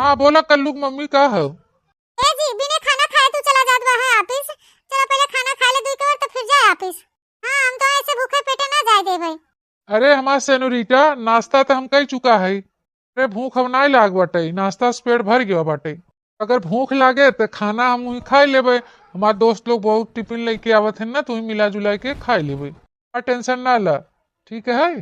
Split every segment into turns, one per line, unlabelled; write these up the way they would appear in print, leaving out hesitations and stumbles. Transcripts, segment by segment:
हाँ बोला कल्लू की मम्मी का है।
ए जी बिना खाना खाए तू चला जात बा है ऑफिस। चलो पहले खाना खा ले दुई के तो फिर जाए ऑफिस। हाँ हम तो ऐसे भूखे पेटे ना जाए दे भाई।
अरे हमार सेनोरिटा नाश्ता तो हम कही चुका है। अरे भूख हम नहीं लाग बाटे, नाश्ता से पेट भर गया बाटे। अगर भूख लागे तो खाना हम वही खा लेबे। हमार दोस्त लोग बहुत टिफिन लेके आवत है ना, तो वही मिला जुला के खा लेबे। टेंशन ना ला, ठीक है।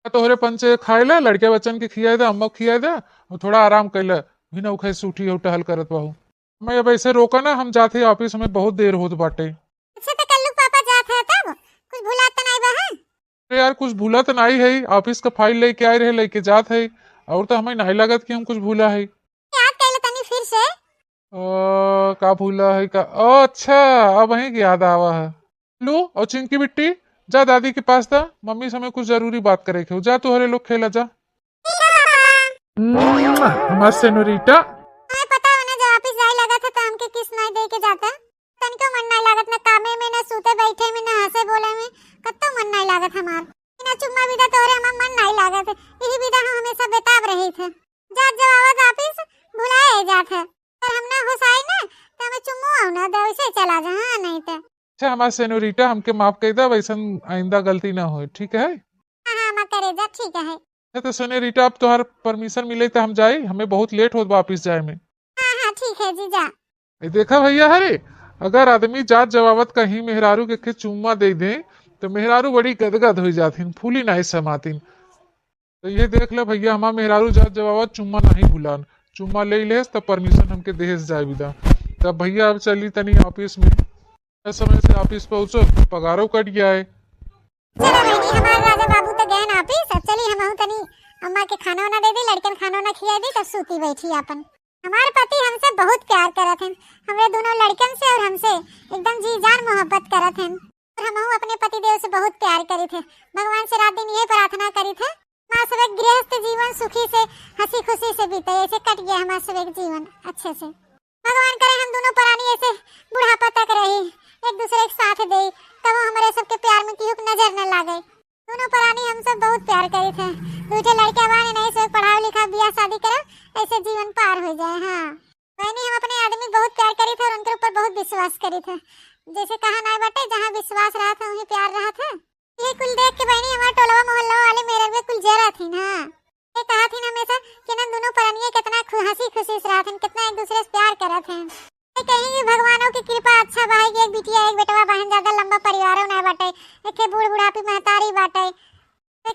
तोहरे पन से खाए ला, लड़के बच्चन के खिया दे, अम्मा खिया दे और थोड़ा आराम कर ले। बिना उखे से उठी हो टहल करत बाहू। मैं अब ऐसे रोका ना, हम जाते ऑफिस में बहुत देर होत बाटे।
अच्छा तो कल्लू पापा जात है तब कुछ भुला तो नहीं बा है।
अरे यार कुछ भूला तो नहीं है, ऑफिस का फाइल लेके आए रहे लेके जात है। और तो हमें नहीं लगत कि हम कुछ भूला है।
याद कर ले तनी फिर से।
का भूला है का, अच्छा अब वही याद आवा है। लो और चिंकी बिट्टी जा दादी के पास था, मम्मी से हमें कुछ जरूरी बात करे के हो। जा तू हरे लोग खेला जा। मस्त सेनोरिटा।
हमें पता है ना जब ऑफिस जाए लगा था तो हमके किस नहीं दे के जाता। तनिको मन नहीं लागत ना कामे में ना सूते बैठे में ना हंसे बोले में। कत्तो मन नहीं लागत हमार। बिना चुम्मा विदा तोरे हमार मन नहीं लागत। यही विदा हम हमेशा बेताब रही थे। जात जब आवत ऑफिस भुलाए जात है। पर हम ना होसाई ना तो हमें चुम्मो आउ ना दे वैसे चला जा। हां नहीं तो
अच्छा हमारा सेनोरिटा हमके माफ कर दे, वैसा आइंदा गलती ना हो, ठीक है।
हां हां मैं करे जा ठीक है।
तो सेनोरिटा अब तुम्हार परमिशन मिले तो हम जाए, हमें बहुत लेट हो वापिस जाए में।
हां हां ठीक है जी जा।
देखा भैया हरे, अगर आदमी जात जवाबत कहीं मेहरारू के चुम्मा दे दे तो मेहरारू बड़ी गदगद हो जाती, फूली नहीं समातीन। तो ये देख ले भैया, हमार मेहरारू जात जवाबत चुम्मा नहीं भूलान। चुम्मा ले ले तब परमिशन हमके देश जाए विदा। तब भैया अब चली तनी ऑफिस में, समय से ऑफिस पहुंचो, पगारो कट गया है।
चलो बहनी हमारे राजा बाबू तो गए ना ऑफिस। अब चली हम तनी अम्मा के खाना वाना दे दे, लड़कन खाना वाना खिया दी तब सूती बैठी अपन। हमारे पति हमसे बहुत प्यार करत हैं। हमरे दोनों लड़कन से और हमसे एकदम जी जान मोहब्बत करत हैं। और हम अपने पति देव से बहुत प्यार करी थे। भगवान से रात दिन ये प्रार्थना करी थे मां सब गृहस्थ जीवन सुखी से हंसी खुशी से बीते। ऐसे कट गया हमारा सब जीवन अच्छे से। भगवान करे हम दोनों प्राणी ऐसे बुढ़ापा तक रही, एक दूसरे के साथ दे, तब हमारे सबके प्यार में किसी को नजर न लागे। दोनों प्राणी हम सब बहुत प्यार करे थे। दूसरे लड़के बाने नहीं से पढ़ाओ लिखा बियाह शादी करो, ऐसे जीवन पार हो जाए। हाँ मैंने हम अपने आदमी बहुत प्यार करी थे और उनके ऊपर बहुत विश्वास करी थे। जैसे कहा नहीं बाटे, जहाँ विश्वास रहा था वहीं प्यार रहा था। ये कुल देख के बहनी हमारे टोलवा मोहल्ला वाले मेरे में कुल जरा थी ना। ये कहा थी ना हमेशा कि ना दोनों प्राणी कितना हंसी खुशी से रहा थे, कितना एक दूसरे से प्यार करा थे। कहीं भगवानों की कृपा अच्छा भाई कि एक बिटिया एक बेटवा बहन ज्यादा लंबा परिवार ना बाटे, एक बूढ़ बुढ़ापी महतारी बाटे,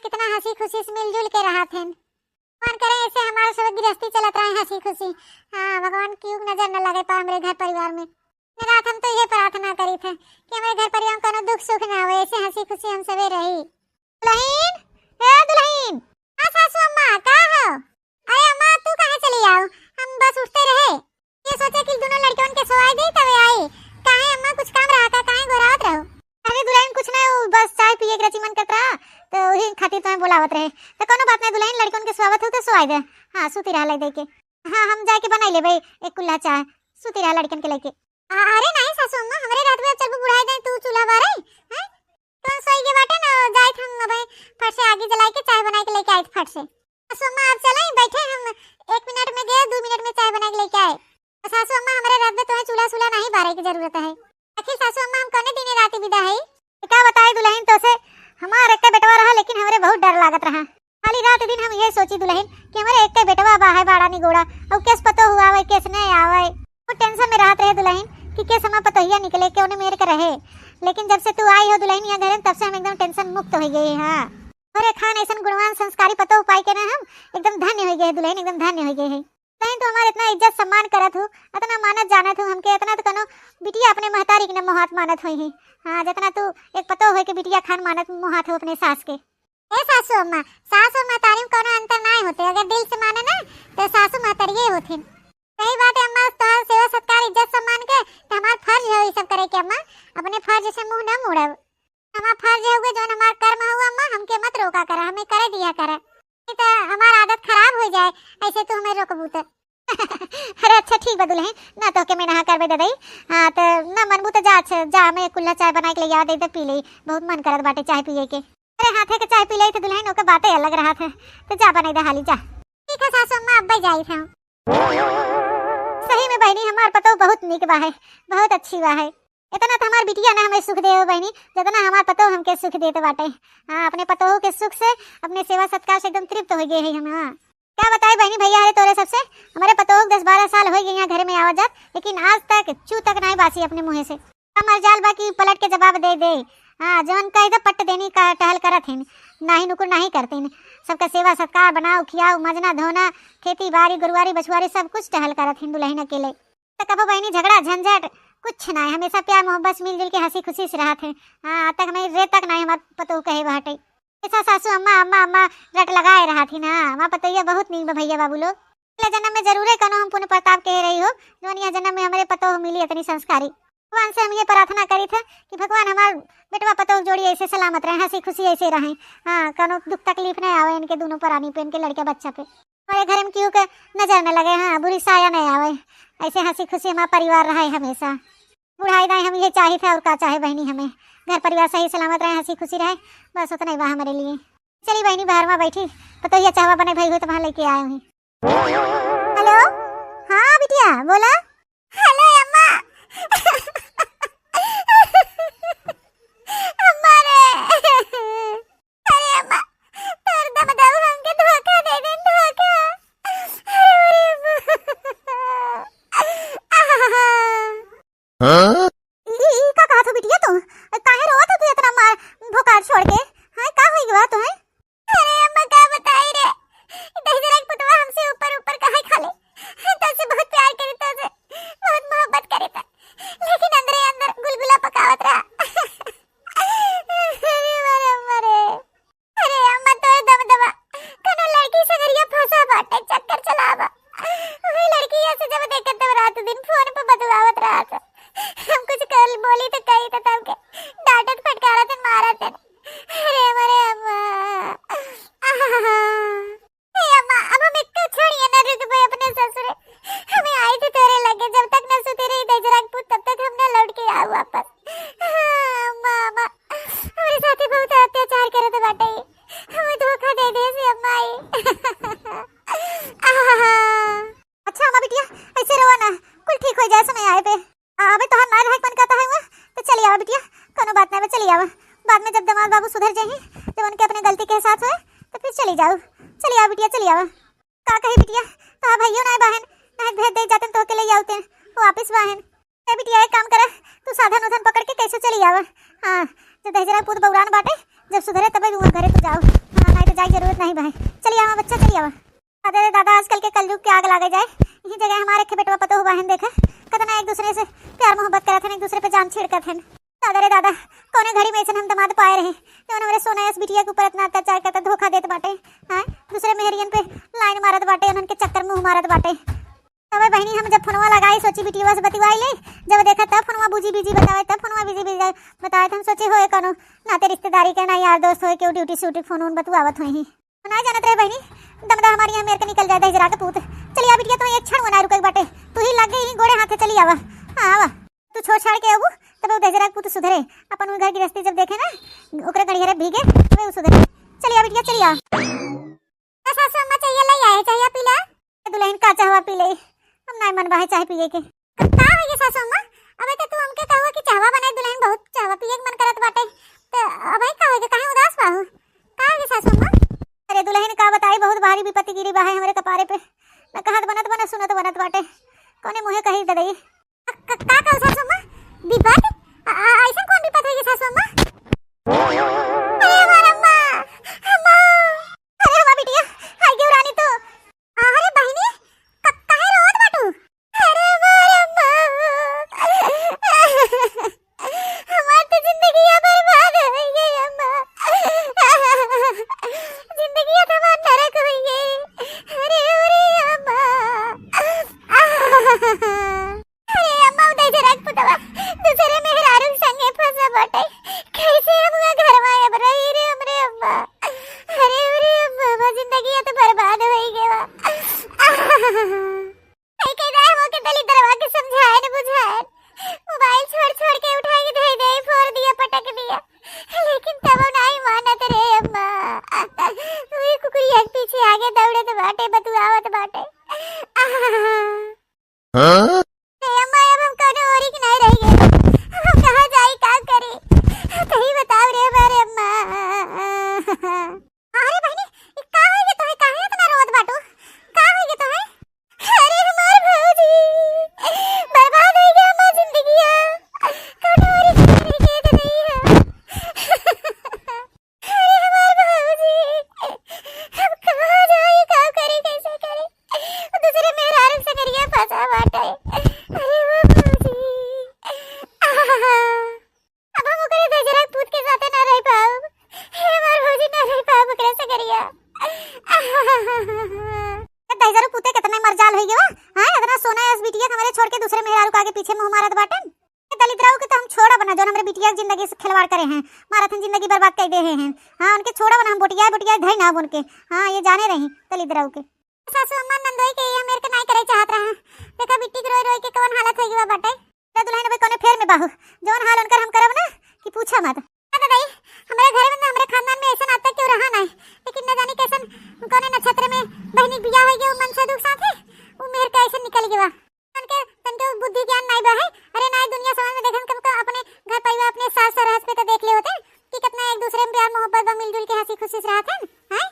कितना हंसी खुशी से मिलजुल के रहा थे। भगवान करे ऐसे हमारे सब गृहस्थी चलत रहे हंसी खुशी। हाँ भगवान की नजर न लगे पाए हमारे घर परिवार में। रात हम तो ये प्रार्थना करी थे कि हमारे घर परिवार में कोनो दुख सुख ना हो, ऐसे हंसी खुशी हम सबे रही। दुल्हन ए दुल्हन, हाँ सासू अम्मा का हो? अरे अम्मा तू कहाँ चली आओ? हम बस उठते रहे, ये सोचे कि दोनों लड़कियों के सवाई दे तब आई। काहे अम्मा कुछ काम रहा का? काहे गोरावत रहो? अरे दुल्हन कुछ नहीं, बस चाय पिए के रची मन करत रहा तो वही खातिर तुम्हें बुलावत रहे। तो कोनो बात नहीं दुल्हन, लड़कियों के स्वागत हो तो सवाई दे। हां सूती रहा दे के। हां हम जाके बनाई ले भाई एक कुल्ला चाय, सूती रहा लड़कियों के लेके। अरे नहीं सासू अम्मा हमरे रात में चल बुढ़ाई दे, तू चूल्हा बारे हैं तो सोई के बाटे ना जाए हम भाई फट से आगे जला के चाय बना के लेके आए फट से। सासू अम्मा आप चलें बैठे, हम 1 मिनट में गए 2 मिनट में चाय बना के लेके आए। सासू अम्मा हमारे रात में तुम्हें चूल्हा सुला नहीं बारे की जरूरत है। आखिर सासू अम्मा हम कौने दिन रात विदा है? क्या बताए दुल्हन तो से हमारे एक बेटवा रहा, लेकिन हमारे बहुत डर लागत रहा। खाली रात दिन हम ये सोची दुल्हन कि हमारे एक बेटवा बाहर बाड़ा नहीं गोड़ा और केस पतो हुआ है केस नहीं आवे। वो टेंशन में रहत रहे दुल्हन कि केस हमारा पतोहिया निकले के उन्हें मेरे का रहे। लेकिन जब से तू आई हो दुल्हन यहाँ घर तब से हम एकदम टेंशन मुक्त हो गए। हाँ अरे खान ऐसा गुणवान संस्कारी पतो पाई के ना हम एकदम धन्य हो गए दुल्हन, एकदम धन्य हो गए है। नहीं तो हमारे इतना इज्जत सम्मान करत हूँ, इतना मानत जानत हूँ, हमके इतना तो कनो बिटिया अपने महतारी के मोहात मानत हुई है। हाँ जितना तू एक पतो हो के बिटिया खान मानत मोहात हो अपने सास के। ए सासू अम्मा, सास और महतारी में कोनो अंतर नहीं होते, अगर दिल से माने ना तो सासू महतारी ही होते। सही बात है अम्मा, तो सेवा सत्कार इज्जत सम्मान के तो हमारा फर्ज है ये सब करे के। अम्मा अपने फर्ज से मुंह न मोड़ब, हमारा फर्ज है जो हमारा कर्म हुआ अम्मा हमके मत रोका करा, हमें करे दिया करा, नहीं तो हमारा आदत खराब हो जाए ऐसे तो हमें रोकबू तो। अरे अच्छा ठीक बदल है ना तो के मैं नहा करबे दई। हां तो ना मनबू तो जा, अच्छा जा मैं कुल्ला चाय बना के ले आ दे तो पी ले, बहुत मन करत बाटे चाय पिए के। अरे हाथे के चाय पी ले तो दुल्हन ओके बातें अलग रहा था, तो जा बना दे हाली जा। ठीक है सासू अम्मा अब जाई था। सही में बहनी हमार पतो बहुत निक बा है, बहुत अच्छी बा है। इतना तो हमार बिटिया ना हमें सुख दे बहनी जितना हमार पतो हमके सुख देते बाटे। हाँ, अपने पतोह के सुख से अपने सेवा सत्कार से एकदम तृप्त हो गए है हम। हाँ, क्या बताए बहनी भैया है तोरे सबसे, हमारे पतोह 10-12 साल हो गए यहाँ घर में आवा जात, लेकिन आज तक चू तक नहीं बासी अपने मुँह से। हमार जाल बाकी पलट के जवाब दे दे। हाँ, जवन कह दे पट देनी का टहल करत है, नाही नुकुर नहीं करते हैं। सबका सेवा सत्कार बनाओ खियाओ मजना धोना खेती बाड़ी गुरुवारी बछुआरी सब कुछ टहल करत हैं दुल्हन अकेले। तो कबो बहनी झगड़ा झंझट कुछ ना है, हमेशा प्यार मोहब्बत मिलजुल के हंसी खुशी से रहते हैं। हाँ, आज तक हमें रे तक नहीं हमार पतोह कहे बहटे। ऐसा सासू अम्मा अम्मा अम्मा रट लगाए रहा थी ना। हमार पतोहिया बहुत नीक भैया बाबू लोग। अगले जन्म में जरूर कनो हम पुण्य प्रताप कह रही हो जो यह जन्म में हमारे पतोह मिली इतनी संस्कारी। भगवान से हम ये प्रार्थना करी थे कि भगवान हमार बेटवा पतोह जोड़ी ऐसे सलामत रहे, हंसी खुशी ऐसे रहें। हाँ, कनो दुख तकलीफ नहीं आवे इनके दोनों प्राणी पे, इनके लड़के बच्चा पे। हमारे घर में क्यों के नजर न लगे। हाँ, बुरी साया नहीं आवे, ऐसे हंसी खुशी हमारा परिवार रहे हमेशा। बुढ़ाई दाई हम ये चाहे थे और का चाहे बहनी, हमें घर परिवार सही सलामत रहे, हंसी खुशी रहे, बस उतना ही बा हमारे लिए। चली बहनी बाहर में बैठी, पतोहिया चाहवा बने भाई हो तो वहाँ लेके आए हुई। हेलो, हाँ बिटिया बोला। हेलो अम्मा। अम्मा रे, अरे अम्मा तोर दम दम हमके धोखा दे दे, धोखा। अरे
हाँ?
का कहा तो बिटिया तू काहे रोत तू इतना मार भोकाल छोड़ के। हां, का होई गवा तो है? अरे अम्मा का बताई रे, दही जरा पुतवा हमसे ऊपर ऊपर काहे खाले, तसे बहुत प्यार करे, तसे बहुत मोहब्बत करे था, लेकिन अंदर अंदर गुलगुला पकावत रहा। अरे मारे अम्मा रे, अरे अम्मा तो दम दबा कनो लड़की से गरिया फंसा बाटे चक्कर चलावा। वही लड़की ऐसे जब देखत तब रात दिन फोन पे बतवावत रहा था। हम कुछ कर बोली तो कही तो तब के डांटत फटकारा थे मारा थे। अरे मरे अम्मा, हे अम्मा अब हम इतना छोड़िए ना रुक भाई अपने ससुरे। हमें आई थी तेरे लगे, जब तक न सुते रही दजरागपुर तब तक हम न लौट के आओ वापस। अम्मा अम्मा हमारे साथी बहुत अत्याचार करे थे बाटे, हमें धोखा दे दे से अम्मा आई। अच्छा अम्मा बिटिया ऐसे रोवा ना, कुल ठीक हो जाए समय आए पे। अबे तो हम ना मन कहता है वो तो चली आवा बिटिया, कोनो बात नहीं, चली आवा। बाद में जब दामाद बाबू सुधर जाए, जब उनके अपने गलती के एहसास होए तो फिर चली जाओ। चली आवा बिटिया, चली आवा। का कही बिटिया तो भाइयों ना बहन ना भेज दे जाते तो अकेले आउते वापस बहन। ए बिटिया एक काम करे, तू साधन उधन पकड़ के कैसे चली आवा। हां, जब दहजरा पूत बौरान बाटे जब सुधरे तब तू घरे तो जाओ। हां, नहीं तो जाए जरूरत नहीं बहन, चली आवा बच्चा, चली आवा। अरे दादा आजकल के कलयुग के आग लागे जाए, यही जगह हमारे के बेटवा पतो बहन देखा कतना एक दूसरे से प्यार मोहब्बत करत हैं, एक दूसरे पे जान छिड़कत हैं। दादा रे दादा कौने घड़ी में ऐसे हम दमाद पाए रहे जवन हमारे सोना इस बिटिया के ऊपर इतना अत्याचार करता, धोखा देत बाटे। हां, दूसरे मेहरियन पे लाइन मारत बाटे, उनके चक्कर मुंह मारत बाटे। तब बहनी हम जब फोनवा लगाई सोची बिटिया से बतिवाई ले, जब देखा तब फोनवा बुझी बिजी बतावे, तब फोनवा बिजी बिजी बतावे, हम सोचे होए कनो नाते रिश्तेदारी के ना यार दोस्त होए के ड्यूटी शूटी फोन उन बतवावत होई। ना जानत रहे बहनी दमदा हमारी यहाँ मेरे के निकल जाए दहजरा के पूत। चली आ बिटिया, तो एक क्षण बना रुके बाटे, तू ही लग गई गोड़े हाथे, चली आवा। हां आवा, तू छोड़ छाड़ के आबू तब दहजरा के पूत सुधरे, अपन घर की रस्ते जब देखे ना ओकरे गड़िया भीगे तब वो सुधरे। चली आ बिटिया, चली आ। सासू अम्मा चाहिए ले आए, चाहिए पी ले दुल्हन का चाहवा पी ले, हम नहीं मन बाहे चाहे पिए के। का है ये सासू अम्मा, अबे तो तू हमके कहवा कि चाहवा बनाए दुल्हन बहुत चाहवा पिए के मन करत बाटे, तो अबे का है काहे उदास बाहु, का है सासू अम्मा? अरे दुल्हन का बताई बहुत भारी विपत्ति गिरी बा है हमरे कपारे पे, न कहत बनत सुनत बनत बाटे, कोने मुहे कही दे दई। का का सासू अम्मा विपत? ऐसा कौन विपत है ये सासू अम्मा? अरे हमार अम्मा, अम्मा, अरे हमार बिटिया हाय गे रानी तू। अरे बहिनी काहे रोत बाटू? अरे हमार अम्मा, हमार तो जिंदगी बर्बाद हो गई अम्मा, जिंदगी हमार नरक हो गई। अरे अरे अम्मा, अरे अम्मा उदय जरा पुतवा दूसरे मेहरारू संगे फंसा बाटे, कैसे हम घर में अब रही रे हमरे अम्मा। अरे अरे अम्मा जिंदगी तो बर्बाद हो गई बा। कई कई दाए हो के दली दरवा के समझाए न बुझाए, मोबाइल छोड़ छोड़ के उठा के दे दे फोड़ दिया पटक दिया, लेकिन तब नहीं मानत रे अम्मा। वही कुकुरिया के पीछे आगे दौड़े तो बाटे बतुआवत बाटे। दहेजरू पुते कितना मरजाल होई गवा। हां इतना सोना है इस बिटिया के हमारे छोड़ के दूसरे मेहरारू के आगे पीछे मुंह मारत बाटन। दलित राव के तो हम छोड़ा बना जो हमरे बिटिया की जिंदगी से खिलवाड़ करे हैं, माराथन जिंदगी बर्बाद कर दे हैं। हां उनके छोड़ा बना, हम बोटिया बोटिया धई ना उनके। हां ये जाने रही दलित राव के सासू अम्मा नंदोई के ये मेरे के नहीं करे चाहत रहा। देखा बिट्टी के रोई रोई के कौन हालत होई गवा बाटे। ते दुल्हन भाई कोने फेर में बाहु जोन हाल उनकर हम करब ना कि पूछा मत। दादाई हमारे घर में हमरे खानदान में ऐसा नाता क्यों रहा नहीं, लेकिन न जाने कैसन कोने नक्षत्र में बहनी बियाह होई गयो मन से दुख साथे वो मेरे का ऐसे निकल गया। तनके बुद्धि ज्ञान नहीं बा है। अरे ना दुनिया समाज में देखन कम अपने घर परिवार अपने सास ससुर पे तो देख ले होते कि कितना एक दूसरे में प्यार मोहब्बत मिलजुल के हंसी खुशी से रहते हैं।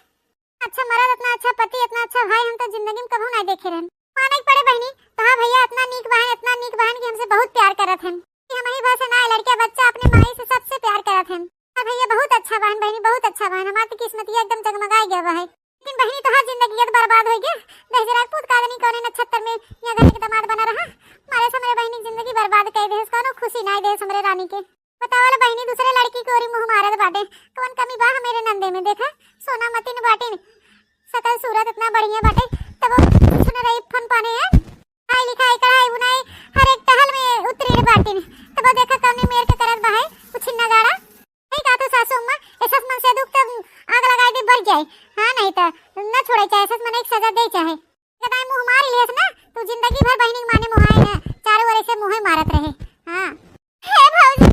अच्छा मर्द इतना अच्छा पति इतना अच्छा भाई हम तो जिंदगी में कभी नहीं देखे रहन। माने पड़े बहनी तो हां भैया इतना नीक बहन कि हमसे बहुत प्यार करत हैं कि हम ही बस ना लड़का बच्चा अपने माई से सबसे प्यार करत हैं। भैया बहुत अच्छा बहन बहनी बहुत अच्छा बहन हमारी किस्मत एकदम जगमगाई गया है। लेकिन बहनी तो हर जिंदगी बर्बाद हो गई। दहेजरा पूत कादनी कोने नक्षत्र में या घर के दामाद बना रहा मारे से मेरे बहनी जिंदगी बर्बाद कर दे कोनो खुशी नहीं दे हमरे रानी के। बतावल बहनी दूसरे लड़की की ओरी मुंह मारत बाटे कौन कमी बा मेरे नंदे में। देखा सोना मतीन बाटे सकल सूरत इतना बढ़िया बाटे तब सुन रही फोन पाने हैं हाय लिखाई कढ़ाई बुनाई हर एक टहल में उतरी बाटे तब देखा कौन मेरे के करत बा है कुछ नगाड़ा नहीं का तो सासू अम्मा ऐसा मन से दुख तब आग लगाई दे भर जाए। हां नहीं तो न छोड़े चाहे ऐसा मन एक सजा दे चाहे कदाई मुंह मार लेस ना तू जिंदगी भर बहनी माने मुहाए ना चारों ओर से मुंह मारत रहे। हां हे भौजी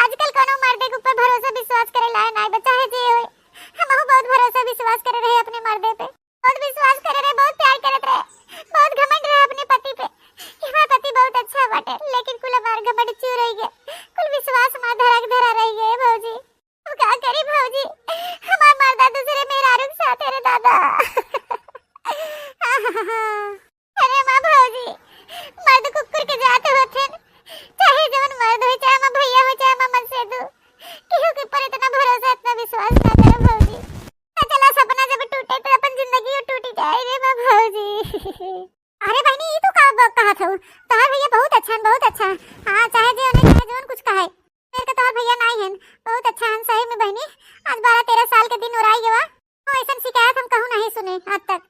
आजकल कोनो मर्दे के ऊपर भरोसा विश्वास करे लाए नहीं बचा है जे होए हम बहुत भरोसा विश्वास करे रहे अपने मर्दे पे बहुत विश्वास करे रहे बहुत प्यार करत रहे बहुत घमंड रहे अपने पति पे कि हमारा पति बहुत अच्छा बाटे। लेकिन कुल हमार घमंड चूर रही गए कुल विश्वास हमार धरा रही गए भौजी तू क्या करी भौजी हमार मर्दा दूसरे मेहरारू के साथ रे दादा। अरे मां भौजी मर्द कुकुर के जात होथे चाहे जवन मर्द हो चाहे मां भैया हो चाहे मां मनसेदू केहू के ऊपर इतना भरोसा इतना विश्वास ना करो भौजी। चला सपना जब टूटे तो अपन जिंदगी टूटी जाए रे मां भौजी। अरे बहनी ये तो कहा था तोहर भैया बहुत अच्छा हां चाहे जे उन्हें चाहे जोन कुछ कहे मेरे के तोहर भैया नहीं है बहुत अच्छा है सही में बहनी। आज 12-13 साल के दिन उड़ाई गवा ऐसा शिकायत हम कहूं नहीं सुने आज तक।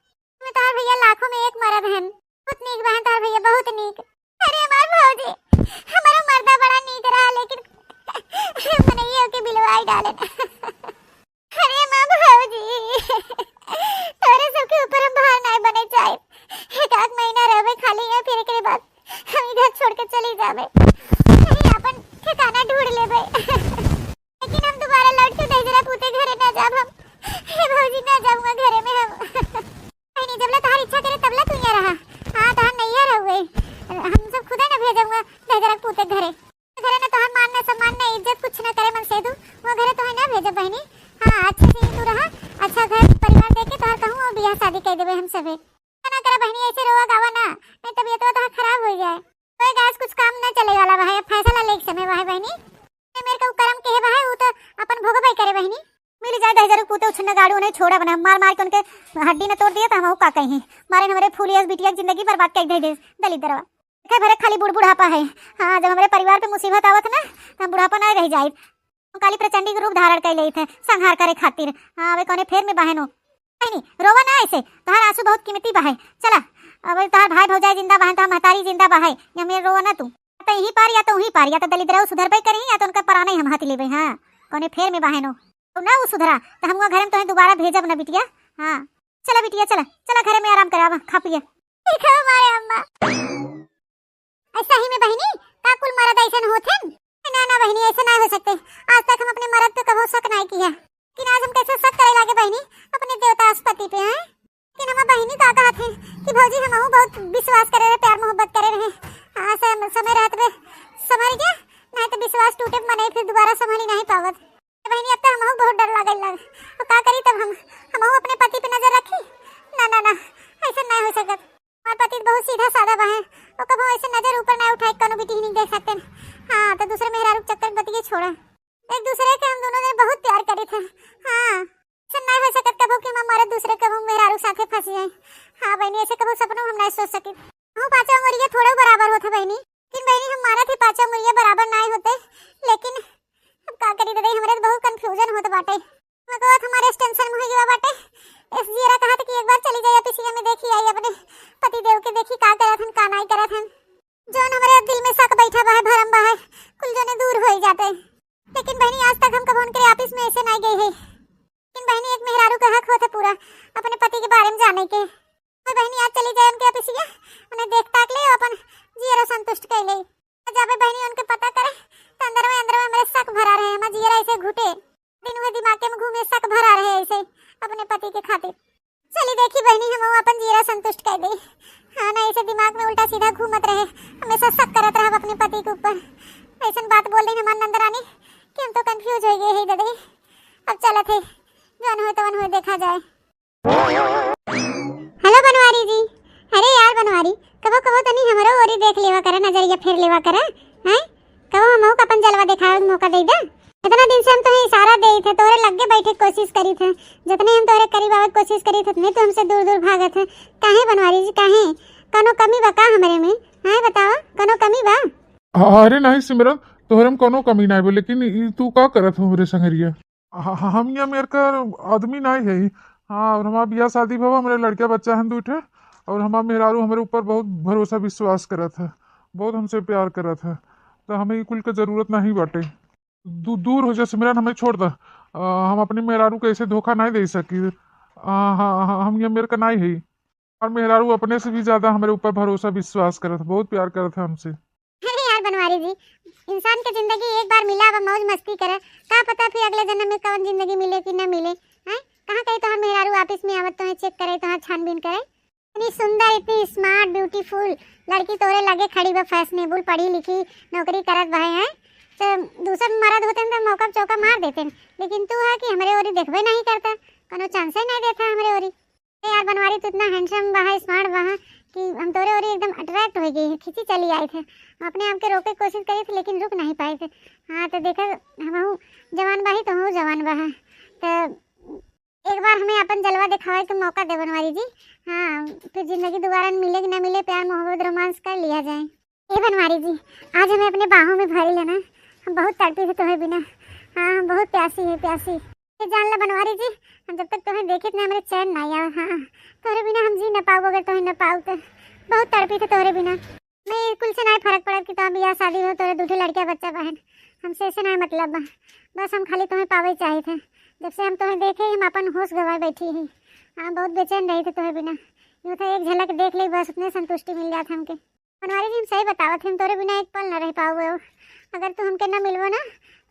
मैं तोहर भैया लाखों में एक मर्द है बहुत नीक बहन तोहर भैया बहुत नीक। अरे मां भौजी हमारा मर्दा बड़ा नीक रहा लेकिन मने ये के बिलवाई डाले। अरे मां भौजी तोरे सबके ऊपर हम भार नहीं बने चाहे एक आध महीना रहबे खाली है फिर के बाद हम इधर छोड़ के चली जाबे कहीं अपन ठिकाना ढूंढ लेबे। लेकिन हम दोबारा लौट के दहेजरा पूते घरे ना जाब हम हे भौजी ना जाऊंगा घरे में हम। नहीं जबला तोहार इच्छा करे तबला तू यहाँ रहा। हां तोहार नहीं रहुए हम सब खुदा ना भेजूंगा दहेजरा पूते घरे ना तोहार मान ना सम्मान ना इज्जत कुछ ना करे मन से तू वो घरे तो ना भेजे बहनी। हां अच्छे से तू रहा अच्छा घर परिवार देके तोहार कहूं और बियाह शादी कर देबे हम सबे ना करा बहनी ऐसे रोवा गावा ना नहीं तबीयत तो खराब हो जाए तो गैस कुछ काम ना चले वाला भाई फैसला ले समय भाई बहनी मेरे का करम के है भाई वो तो अपन भोगबाई करे बहनी मिल जाए दहेजरू पूते उछना गाड़ू नहीं छोड़ा बना मार मार के उनके हड्डी ने तोड़ दिया तो हम का कहीं मारे हमारे फूलियस बिटिया की जिंदगी बर्बाद कर दे दलित दरवा के भरे खाली बुढ़ापा है। हां जब हमारे परिवार पे मुसीबत आवत ना हम बुढ़ापा ना रह जाए काली प्रचंडी के रूप धारण कर ले थे संहार करे खातिर। हां वे कोने फेर में बहनो नहीं रोवा ना ऐसे तोहार आंसू बहुत कीमती बहाय। चला अब तोहार भाई भौजाई जिंदा बहन तो महतारी जिंदा बहाय या मेरे रोवा ना तू तो यही पार या तो वही पार या तो दलित रहो सुधर पे करी या तो उनका पराना ही हम हाथ लेबे। हां कोने फेर में बहनो तो ना वो सुधरा तो हम घर में तो दोबारा भेजब ना बिटिया। हां चला बिटिया चला चला घर में आराम करावा खा पिए ठीक है हमारे अम्मा। ऐसा ही में बहनी का कुल मर्द ऐसा होथन ना बहनी ऐसा ना हो सकते। आज तक हम अपने मर्द पे कभी शक नहीं किया कि आज हम कैसे शक करे लागे बहनी अपने देवता पति पे हैं। लेकिन हम बहनी का कहा थे कि भौजी हम बहुत विश्वास करे रहे प्यार मोहब्बत करे रहे। हां समय रात में संभल गया नहीं तो विश्वास टूटे मने फिर दोबारा संभाली नहीं पावत बहनी। अब तो हम बहुत डर लागल तो का करी तब हम अपने पति पे नजर रखी ना ना ना ऐसा ना हो सकत। हमारा पति बहुत सीधा साधा बा है वो कभी ऐसे नजर ऊपर ना उठाए कोनो बेटी नहीं देख सकते। हां तो दूसरे मेहरारू चक्कर बतिए छोड़ा एक दूसरे के हम दोनों ने बहुत प्यार करे थे। हां ऐसा ना हो सकत कबो कि हम हमारे दूसरे कबो मेहरारू साथे फंस जाए। हां बहनी ऐसे कबो सपनों हम नहीं सोच सके। हम पांचों उंगलियां थोड़ा बराबर होता बहनी लेकिन बहनी हम माना थे पांचों उंगलियां बराबर नहीं होते। लेकिन अब का करी दे हमारे बहुत कंफ्यूजन होत बाटे मगर हमारे टेंशन में हो गया बाटे इस जीरा कहा था कि एक बार चली जाए ऑफिसिया में देखी आई अपने पति देव के, देखी का करत हन का नहीं करत हन। जोन हमारे दिल में शक बैठा बा है, भरम बा है, कुल जोने दूर हो जाते। लेकिन बहनी आज तक हम कभी उनके ऑफिस में ऐसे नहीं गए है। लेकिन बहनी एक मेहरारू का हक होता पूरा अपने पति के बारे में जाने के। और बहनी आज चली जाए उनके ऑफिसिया, उन्हें देख ताक ले अपन जीरा संतुष्ट कर ले। जब बहनी उनके पता करे तो अंदर में मेरे शक भरा रहे, हमारा जीरा ऐसे घुटे दिन में दिमाग में घूमे, शक भरा रहे ऐसे अपने पति के खातिर। चली देखी बहनी हम अपन जीरा संतुष्ट कर दे। हाँ ना, ऐसे दिमाग में उल्टा सीधा घूमत रहे, हमेशा शक करत रहे अपने पति के ऊपर। ऐसा बात बोल रही हमारे नंदरानी कि हम तो कंफ्यूज हो गए है दादी। अब चलत है, जौन हो तवन हो देखा जाए। हेलो बनवारी जी। अरे यार बनवारी, कबो कबो तनी हमरो ओरी देख लेवा करे, नजरिया फेर लेवा करे हैं। कबो हमहू का अपन जलवा दिखावे मौका दे दे। इतना दिन से हम तुम्हें इशारा दे थे, तोरे लगे बैठे कोशिश करी थे, जितने हम तोरे करीब आवे कोशिश करी थे उतने तो हमसे दूर दूर भागत है। काहे बनवारी जी काहे? कनो कमी बा का हमरे में? हां बताओ, कनो कमी बा?
अरे नहीं सिमरन, तोहरे में कोनो कमी नहीं बा, लेकिन ई तू का करत हो हमरे संगरिया? हम ये मेरे का आदमी नहीं है। हाँ, और हमारा बियाह शादी भवा, हमारे लड़का बच्चा हैं दूठे, और हमारा मेहरारू हमारे ऊपर बहुत भरोसा विश्वास करत है, बहुत हमसे प्यार करत है। तो हमें ई कुल का जरूरत नहीं बाटे। दूर हो जा सिमरन, हमें छोड़ द। हम अपनी मेहरारू को ऐसे धोखा नहीं दे सकी। हाँ, हम ये मेरे का नहीं है। और मेहरारू अपने से भी ज्यादा हमारे ऊपर भरोसा विश्वास करत, बहुत प्यार करत है हमसे।
अरे यार बनवारी जी, इंसान की जिंदगी एक बार मिला, अब मौज मस्ती करे, का पता फिर अगले जन्म में कौन जिंदगी मिले कि न मिले हैं। कहाँ कहीं तो हम मेहरारू ऑफिस में आवत तो चेक करे, तो छानबीन करे। इतनी सुंदर, इतनी स्मार्ट ब्यूटीफुल लड़की तोरे लगे खड़ी बा, फैशनेबल, पढ़ी लिखी, नौकरी करत बा है। तो दूसर मर्द होते तो मौका चौका मार देते, लेकिन तू है कि हमारे ओरी देखबे नहीं करता, कोनो चांस ही नहीं देता हमारे ओरी। यार बनवारी, तू इतना हैंडसम बा, स्मार्ट बा कि हम तोरे ओरी एकदम अट्रैक्ट हो गई, खिंची चली आई थे। अपने आप के रोके कोशिश करी थी लेकिन रुक नहीं पाए थे। हाँ तो देखा, हम जवान बा ही तो हूँ जवान बा। तो एक बार हमें अपन जलवा दिखावे के मौका दे बनवारी जी। हाँ, फिर जिंदगी दोबारा मिले कि ना मिले, प्यार मोहब्बत रोमांस कर लिया जाए। ए बनवारी जी, आज हमें अपने बाहों में भरी लेना, हम बहुत तड़पी थे तुम्हें बिना। हाँ, हम बहुत प्यासी है, प्यासी। ये जान ला बनवारी जी, हम जब तक तुम्हें देखे ना हमारे चैन नहीं आया। हाँ, तोहरे बिना हम जी न पाओ, अगर तुम्हें न पाओ तो बहुत तड़पी थे तोहरे बिना। मैं कुल से नहीं फर्क पड़ा कि तुम्हें बियाह शादी हो, तोरे दूठे लड़कियां बच्चा बहन, हमसे ऐसे नहीं मतलब बा। बस हम खाली तुम्हें पावे चाहिए थे। जब से हम तुम्हें देखे हम अपन होश गंवाए बैठी ही। हाँ, बहुत बेचैन रही थे तुम्हें बिना। यूँ था एक झलक देख ली बस, उतने संतुष्टि मिल जाता हमके। बनवारी जी, हम सही बतावत हम तोरे बिना एक पल न रह पाओगे। अगर तू हमके न मिलबो ना,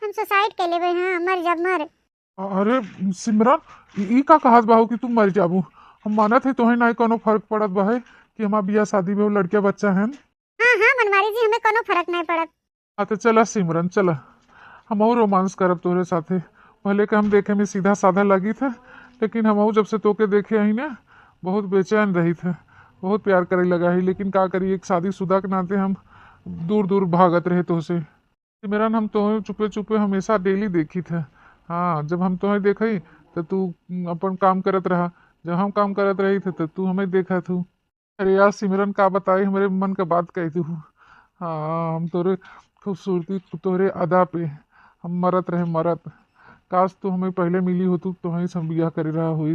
हम सुसाइड कर लेबे। हाँ, मर जब मर।
अरे सिमरन, ई का कहत बाहू कि तुम मर जाबू? हम मानत है तोहे नहीं कोनो फर्क पड़त बा है कि हमारा बियाह शादी में लड़किया बच्चा है।
हाँ हाँ बनवारी जी, हमें कोनो फर्क नहीं पड़त।
हाँ तो चला सिमरन, चला हम और रोमांस करब तोरे साथे। पहले के हम देखे में सीधा साधा लगी था, लेकिन हम जब से तोके देखे आई ना, बहुत बेचैन रही थे, बहुत प्यार करे लगा है। लेकिन का करी, एक शादीशुदा के नाते हम दूर दूर भागत रहे तो से। सिमरन, हम तुम्हें चुपे चुपे हमेशा डेली देखी थे। हाँ, जब हम तुम्हें देखी तो तू अपन काम करत रहा, जब हम काम करत रही थे तो तू हमें देखा तू। अरे यार सिमरन, का बताई, हमारे मन का बात कही तू। हाँ, हम तोरे खूबसूरती, तोरे अदा पे हम मरत रहे, मरत। काश तू हमें पहले मिली हो, तू तो सब बियाह कर रहा हुई।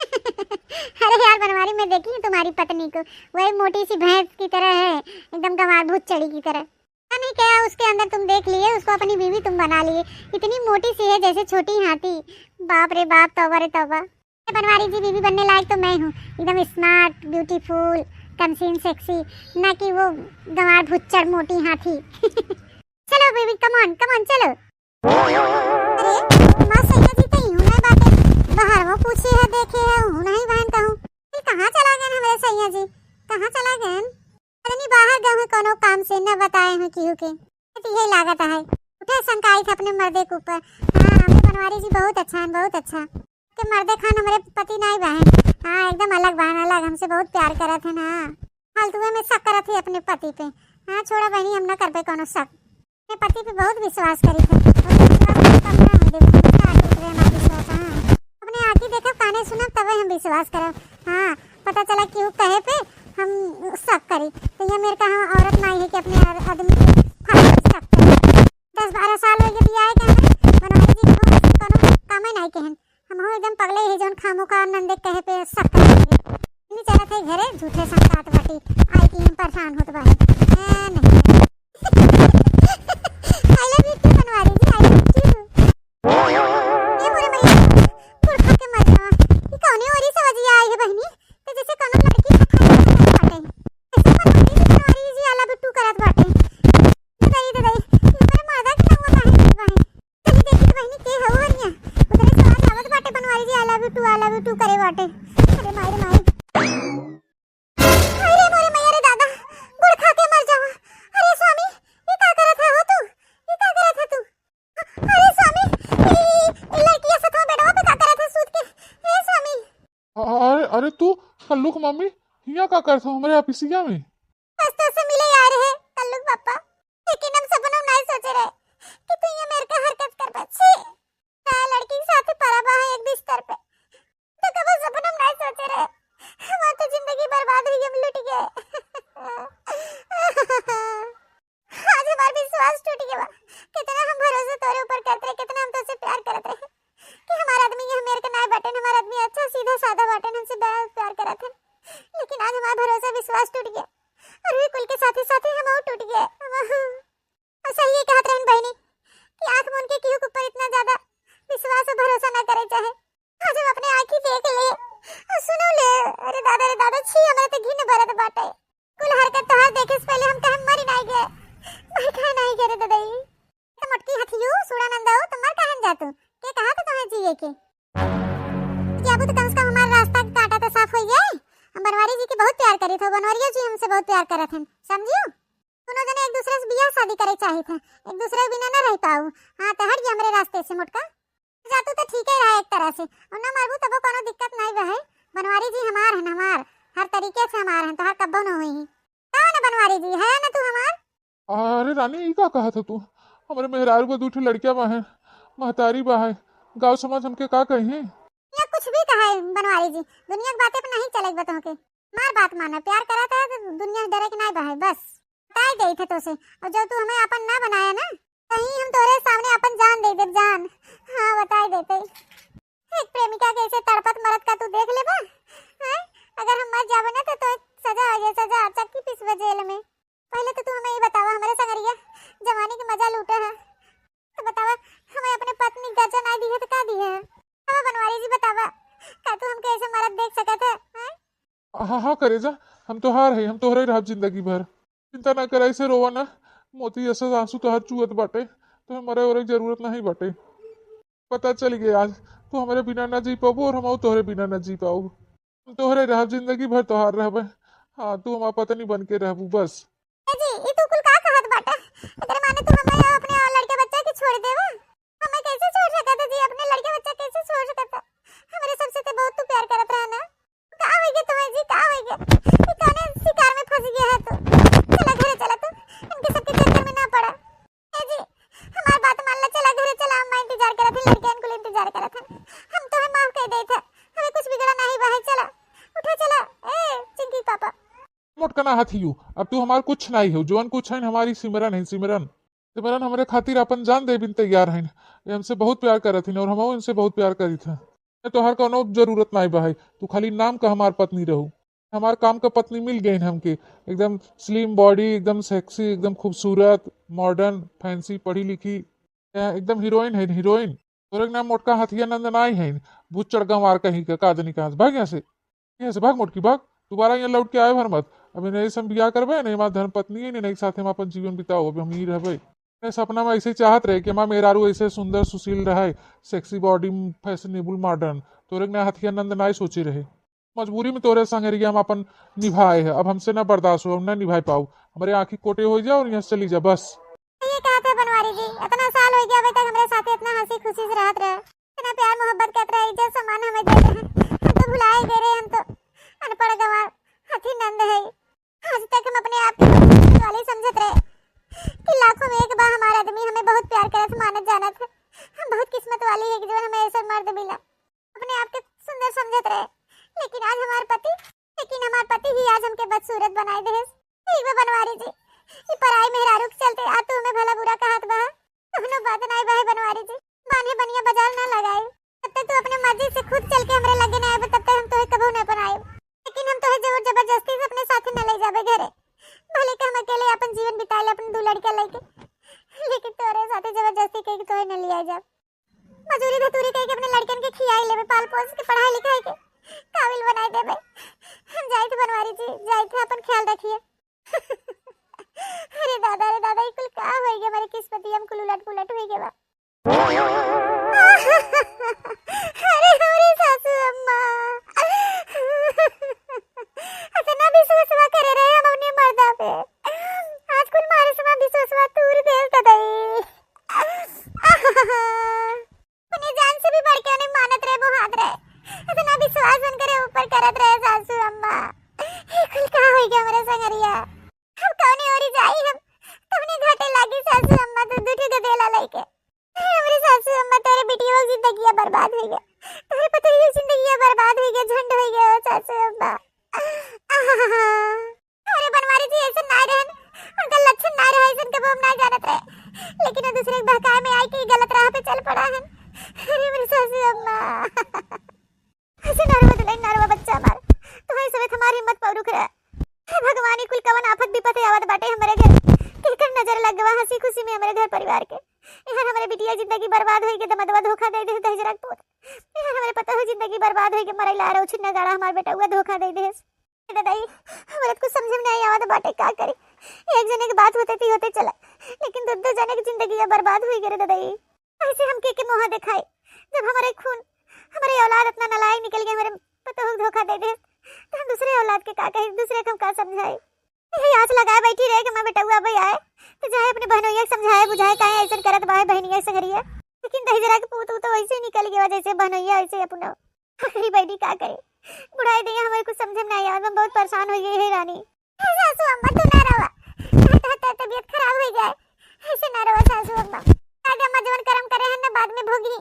अरे यार बनवारी, मैं देखी तुम्हारी पत्नी को, वही मोटी सी भैंस की तरह है, एकदम गंवार भूत चढ़ी की तरह। नहीं क्या उसके अंदर तुम देख लिए, उसको अपनी बीवी तुम बना लिए। इतनी मोटी सी है जैसे छोटी हाथी। बाप रे बाप, तौबा रे तौबा। बनवारी जी, बीवी बनने लायक तो मैं हूँ, एकदम स्मार्ट, ब्यूटीफुल, कमसीन, सेक्सी, ना कि वो गंवार भुच्चड़ मोटी हाथी। चलो बेबी, कम ऑन चलो। अरे मां सैया जी, तो यूं नहीं बातें बाहर वो पूछी है, देखे है, हूं नहीं बहन कहूं। कहां चला गए हमारे सैया जी, कहां चला गए? अरे नहीं, बाहर गए हैं कोनो काम से, न बताए हैं क्यों के। यही लागत है, उठे शंकाई थे अपने मर्दे के ऊपर। हाँ, हमें बनवारी जी बहुत अच्छा है, बहुत अच्छा के मर्दे खान हमारे पति नहीं बहन। हाँ, एकदम अलग बहन, अलग, हमसे बहुत प्यार करा थे ना। फालतू में शक करा थी अपने पति पे। हाँ छोड़ा बहनी, हम न कर पे कोनो शक। अपने पति पे बहुत विश्वास करी थे, अपने आँखी देखा, काने सुना, तब हम विश्वास करब। हाँ, पता चला क्यों कहे पे हम शक करी। तो ये मेरे कहा औरत नहीं है कि अपने आदमी पे शक करे। 10-12 साल हो गए बियाह के, हमें बनवारी जी को कोनो काम नहीं कहन। हम हो एकदम पगले ही, जोन खामोश मामू का नंदे कहे पे शक कर नहीं चला थे घरे झूठे संसात बाटी आई की हम परेशान होत बाहे नहीं I love you too Banwari ji I love you ये मोरे मैया गुड़ खा के मर जावा ये कौने ओरी सवजिया आई है बहनी तो जैसे कोनो लड़की का खा बाटे ऐसे Banwari ji I love you to करत बाटे दे दे ये मेरे मर्दा के नाम बाहे बाहे चली देखी बहनी के हो हरिया उतरे स्वाद आवत बाटे Banwari ji I love you to करे बाटे अरे मारे मारे अरे मोरे मैया रे दादा गुड़ खा के मर जावा अरे स्वामी ये का करत है हो तू ये का करत है तू अरे स्वामी ये लड़की ऐसा तो बेडवा पे का करत है सूत के हे स्वामी
अरे अरे तू कल्लुक मम्मी हिया का करत हो हमरे ऑफिसिया में
बस तो से मिले यार है कल्लुक पापा लेकिन हम सपनों नहीं सोचे रहे कि तू ये मेरे का हरकत कर बच्ची लड़की के साथ परबा है एक बिस्तर पे तो कब सपनों नहीं सोचे रहे हमारी तो जिंदगी बर्बाद हुई हम लुट गए आज हमारा विश्वास टूट गया कितना हम भरोसा तोरे ऊपर करते रहे कितना हम तुझसे प्यार करते रहे कि हमारा आदमी ये मेरे का नाय बाटन हमारा आदमी अच्छा सीधा साधा बाटन हमसे बहुत प्यार करा था लेकिन आज हमारा भरोसा विश्वास टूट गया और वे कुल के साथ ही हम और टूट गए और सही है कहत रहन बहनी कि आंख मूंद के केहू के ऊपर इतना ज्यादा विश्वास और भरोसा ना करे चाहे आज हम अपने आंखी देख ले और सुनो ले अरे दादा छी हमारे तो घिन भरत बाटे कुल हरकत तोहार देखे से पहले हम तो हम मरी नहीं गए मैं कहा नहीं करे दादाई तो मटकी हथियो सुड़ानंदा हो तुम मर कहन जातू के कहा तो तुम्हें जिए के क्या अब तो कम से कम हमारा रास्ता काटा तो साफ हो जाए हम बनवारी जी की बहुत प्यार करे थे बनवारिया जी हमसे बहुत प्यार करे थे समझियो दोनों जने एक दूसरे से बियाह शादी करे चाहे थे एक दूसरे के बिना ना रह पाऊ हां तो हट गया हमरे रास्ते से मुटका जातू तो ठीक ही रहा एक तरह से और ना मारबू तब कोनो दिक्कत नहीं रहे बनवारी जी हमार है हमार हर तरीके से हमार हैं तो हर कब्बो न हुई का ना बनवारी जी है ना तू हमार
अरे रानी ई का कहा था तू हमरे मेहरारू को दूठे लड़कियां बा है महतारी बा है गांव समाज हमके का कही
या कुछ भी कहा है बनवारी जी दुनिया की बातें पे नहीं चलेग बतो के मार बात माना प्यार करा था तो दुनिया डरे के नहीं बहे बस बताई गई थे तो से और जो तू हमें अपन ना बनाया ना कहीं हम तोरे सामने अपन जान दे दे जान हां बताई देते एक प्रेमिका कैसे तड़पत मरत का तू देख ले बा हैं अगर हम मर जावे ना तो सजा हो जाए सजा चक्की पिसवे जेल में पहले तो तू हमें ये बतावा हमारे संगरिया जवानी के मजा लूटा है तो बतावा हमें अपने पत्नी गजा नहीं दी है तो का दी है अब बनवारी जी बतावा का तू हम कैसे मरद देख सकत है हैं
हाँ करे जा हम तो हार है हम तोहरे रहब जिंदगी भर चिंता ना करे से रोवा ना मोती ऐसा आंसू तो हर चुअत बाटे तो मरे और जरूरत नहीं बाटे पता चल गया आज तू हमारे बिना ना जी पाबू और हम तोहरे बिना ना जी पाऊ हम तोहरे रहब जिंदगी भर तोहार रहबे हाँ तू हमारा पत्नी बन के रहबू बस
जी ये तू कुल का कहत बाटा अगर माने तू हमें अपने लड़के बच्चा के छोड़ देवा हमें कैसे छोड़ सकता था जी अपने लड़के बच्चा कैसे छोड़ सकता था हमारे सबसे तो बहुत तू प्यार करत रहा ना का होगे तुम्हें जी का होगे ये कौन शिकार में फंस गया है तू चला घरे चला तू इनके सबके चक्कर में ना पड़ा ए जी हमारी बात मान ले चला घरे चला हम इंतजार कर रहे थे लड़के को इंतजार कर रहे थे हम तो माफ कर दे थे हमें कुछ बिगड़ा नहीं बा है चला उठो चला ए चिंकी पापा
मोटकना हाथियू अब तू हमार कुछ नहीं हो जोन कुछ है हमारी सिमरन है सिमरन सिमरन हमारे खातिर अपन जान दे बिन तैयार है ये हमसे बहुत प्यार करत थी और हम इनसे बहुत प्यार करी था तो हर कोनो जरूरत नहीं बा है तू खाली नाम का हमार पत्नी रहू हमार काम का पत्नी मिल गई हमके एकदम स्लिम बॉडी एकदम सेक्सी एकदम खूबसूरत मॉडर्न फैंसी पढ़ी लिखी एकदम हीरोइन है हीरोइन तोरे नाम मोटका हथिया नंदन आई है भूत चढ़गा मार कहीं का कादनी कहाँ से भाग यहाँ से भाग मोटकी भाग दोबारा यहाँ लौट के आए भर मत अभी नहीं सब बियाह करबे नहीं हमारा धर्म पत्नी है नहीं साथ हम अपन जीवन बिताओ अभी हम ही रहबे सपना में ऐसे चाहत रहे कि हमारा मेहरारू ऐसे सुंदर सुशील रहे सेक्सी बॉडी फैशनेबल मॉडर्न तोरे ना हथिया नंद ना सोचे रहे मजबूरी में तोरे संगरिया हम अपन निभाए है अब हमसे ना बर्दाश्त हो हम ना निभाई पाऊ हमारे आंखी कोटे हो जाओ और यहाँ चली जा बस
ये कहा था बनवारी जी इतना साल हो गया अभी तक हमारे साथ इतना हंसी खुशी से रहत रहे इतना प्यार मोहब्बत करते रहे इज्जत सम्मान हमें देते हैं हम तो भुलाए गए रहे हम तो अनपढ़ गंवार हथी नंद है आज तक हम अपने आप को वाले समझत रहे कि लाखों में एक बार हमारा आदमी हमें बहुत प्यार करत मानत जानत है हम बहुत किस्मत वाली है कि जो हमें ऐसा मर्द मिला अपने आप के सुंदर समझत रहे लेकिन हमारे पति ही आज हमके बदसूरत बनाए दे ठीक है बनवारी जी ये पराई मेहरारू के चलते आ तू हमें भला बुरा कहत बा दोनों बात नहीं बहे बनवारी जी बाने बनिया बाजार ना लगाए तब तक तू अपने मर्जी से खुद चल के हमरे लगे ना आए, तब तक हम तोहे कबो न अपन आए। लेकिन हम तोहे जबर जबरदस्ती से अपने साथे न ले जाबे घरे। भले के हम अकेले अपन जीवन बिताए अपन 2 लड़का लेके, लेकिन तोरे साथे जबरदस्ती कह के तोहे न लिया जा। मजूरी धतूरी कह के अपने लड़कन के खियाई लेबे, पाल पोस के पढ़ाई लिखाई के काबिल बनाई देबे। हम जाई थे बनवारी जी, जाई थे अपन ख्याल रखिए। अरे दादा ये कुल का हो गया, हमारी किस्मत हम कुल उलट पुलट हो गया बा। अरे हमारी सासू अम्मा इतना विश्वासवा करे रहे हम अपने मर्दा पे, आज कुल मारे समा विश्वासवा तूर देव कदई। अपनी जान से भी बढ़ के उन्हें मानत रहे, वो हाथ रहे, इतना विश्वास उनके ऊपर करत रहे सासू अम्मा। ये कुल का हो गया हमारे संगरिया, हम कौने ओरी जाई, हम तुमने घाटे लागी सासू अम्मा, तू दुठी गदेला लेके। हमारी सासू अम्मा तेरे बेटियों की जिंदगी बर्बाद हो गया, तेरे पति की जिंदगी बर्बाद हो गया, झंड हो गया सासू अम्मा। अरे बनवारी जी ऐसे ना रहन, उनका लक्षण ना रहे, ऐसे कब हम ना जानत रहे, लेकिन वो दूसरे के बहकाए में आई के गलत राह पे चल पड़ा है। अरे मेरी सासू अम्मा ऐसे नरवा बच्चा मार, तुम्हारी सवेत हमारी हिम्मत पौरुख रहा। भगवान कुल कवन आफत विपत आवत बाटे हमारे घर, किकर नजर लग गवा हंसी खुशी में हमारे घर परिवार के। यहाँ हमारे बिटिया जिंदगी बर्बाद होई के दमदवा धोखा दे दे दहजरक पोत। यहाँ हमारे पता हो जिंदगी बर्बाद होई के मरई ला रहा छिन्ना गाड़ा हमार बेटा हुआ धोखा दे दे। दादाई हमारे कुछ समझ में नहीं आवत बाटे का करी, एक जने की बात होते चला, लेकिन दो जने की जिंदगी बर्बाद हुई गए दादाई। ऐसे हम के मुंह दिखाए जब हमारे खून हमारे औलाद अपना नलायक निकल गए, हमारे पता हो धोखा दे दे, तो हम दूसरे औलाद के का कहे, दूसरे को हम का समझाए। यही आस लगाए बैठी रहे कि मैं बेटा हुआ भाई आए तो चाहे अपने बहनोइया समझाए बुझाए काहे ऐसे करत बाहे बहनिया से करिए, लेकिन दहजरा के पूत तो वैसे निकल गया जैसे बहनोइया ऐसे अपना आखिरी बैठी का करे। बुढ़ाई दिया हमारे कुछ समझ में नहीं आया, मैं बहुत परेशान हो गई है रानी। सासू अम्मा तू ना रवा, तबीयत खराब हो जाए, ऐसे ना रवा सासू अम्मा। आज अम्मा जवन कर्म करे हैं ना बाद में भोगी।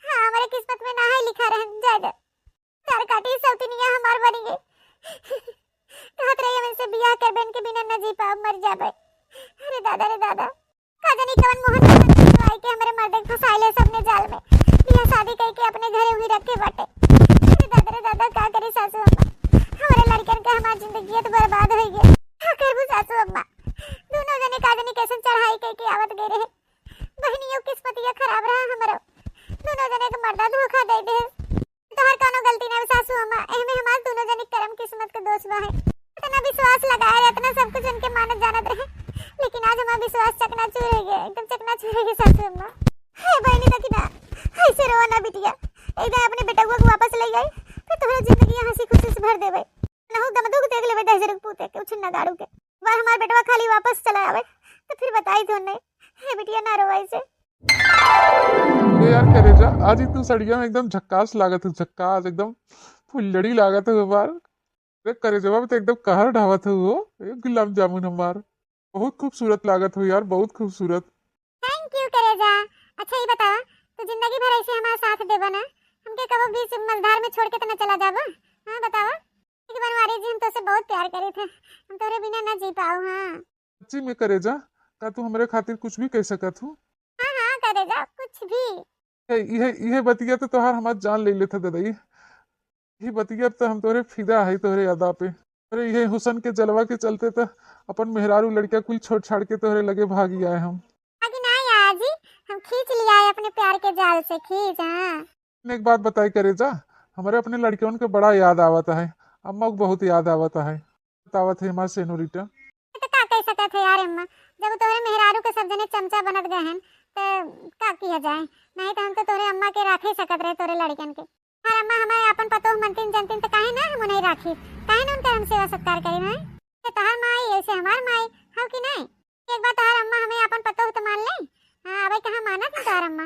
हाँ हमारे किस्मत में ना है लिखा रहे, जाए तार काटी सौतनिया हमार बनी गई। कहत रही हम इनसे बियाह कर बहन के बिना न जी पाओ, मर जाबे। अरे दादा का जानी कवन मोहन आई के हमारे मर्दे को फसाइले सबने जाल में, बियाह शादी करके अपने घरे हुई रखे बाटे। अरे दादा का करे सासू अम्मा, हमारे लड़कन का हमारी जिंदगी तो बर्बाद हो गई। का करबू सासू अम्मा, दोनों जने का जानी कैसे चढ़ाई करके आवत गए रहे, बहनियों किस्मतिया खराब रहा हमारो, दोनों जने के मर्दा धोखा दे दे। तोहर कोनो गलती ना सासू अम्मा, एमे हमार दोनों जने कर्म किस्मत के दोष बा है। इतना विश्वास लगाए रहे, इतना सब कुछ उनके मानत जानत रहे, लेकिन आज हमारा विश्वास चकनाचूर हो गया, एकदम चकनाचूर हो गया सासू अम्मा। हे बहनी तक ना ऐसे रोवा ना बिटिया, एकदम अपने बेटा को वापस ले गई, फिर तुम्हारी जिंदगी हंसी खुशी से भर देवे। नहु दमदुक देख लेवे दहजरक पूते के छिन्ना गाड़ू के, बार हमार बेटवा खाली वापस चला आवे तो फिर बताई तो नहीं। हे बिटिया ना रोवा ऐसे।
अरे यार करेजा आज ही तू सड़िया में एकदम झक्कास लागत है, झक्कास एकदम फुल्लड़ी लागत है बार। अरे करेजा में तो एकदम कहर ढावत है वो, एक गुलाब जामुन हमार बहुत खूबसूरत लागत हो यार, बहुत खूबसूरत।
थैंक यू करेजा। अच्छा ये बता तू जिंदगी भर ऐसे हमारा साथ देबा ना, हमके कबो बीच मझधार में छोड़ के तो न चला जाबा। हां बतावा एक बनवारी जी, हम तो से बहुत प्यार करे थे, हम तोरे बिना ना जी पाऊ। हां
सच्ची में करेजा का तू हमारे खातिर कुछ भी कह सकत हो?
हां करेजा कुछ भी।
ये बतिया तो तोहार हमार जान ले लेता दादाई, ये बतिया तो हम तोरे फिदा है तोहरे अदा पे। अरे ये हुसन के जलवा के चलते तो अपन मेहरारू लड़का कुल छोड़ छाड़ के तोहरे लगे भागी आए हम।
आगे ना आया जी, हम खींच लिया है अपने प्यार के जाल से, खींच। हां
एक बात बताई करेजा, हमारे अपने लड़कियों के बड़ा याद आवता है, अम्मा को बहुत याद आवता है, बतावत है हमारे सेनोरिटा।
तो का कह सकत है यार अम्मा, जब तोरे मेहरारू के सब जने चमचा बनत गए हैं तो का किया जाए, नहीं तो हम तो तोरे अम्मा के राखे सकत रहे तोरे लड़कन के। हर अम्मा हमारे अपन पतो मनतीन जनतीन तो काहे ना हम नहीं राखी, काहे ना उनका हम सेवा सत्कार करी ना, ये तोहर माई ऐसे हमार माई हम कि नहीं। एक बार तोहर अम्मा हमें अपन पतो तो मान ले। हां अबे कहां माना थी तोहर अम्मा।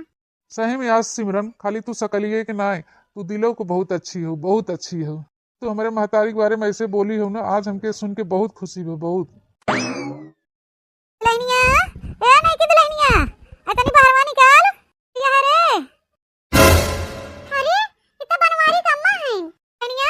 सही में आज सिमरन खाली तू सकलिए कि ना, तू दिलों को बहुत अच्छी हो, बहुत अच्छी हो। तो हमारे महतारी के बारे में ऐसे बोली हो ना, आज हमके सुन के बहुत खुशी हो, बहुत।
दुल्हनिया ए नहीं की दुल्हनिया अतनी बाहरवा निकाल ये है रे। अरे इतना बनवारी का अम्मा है दुल्हनिया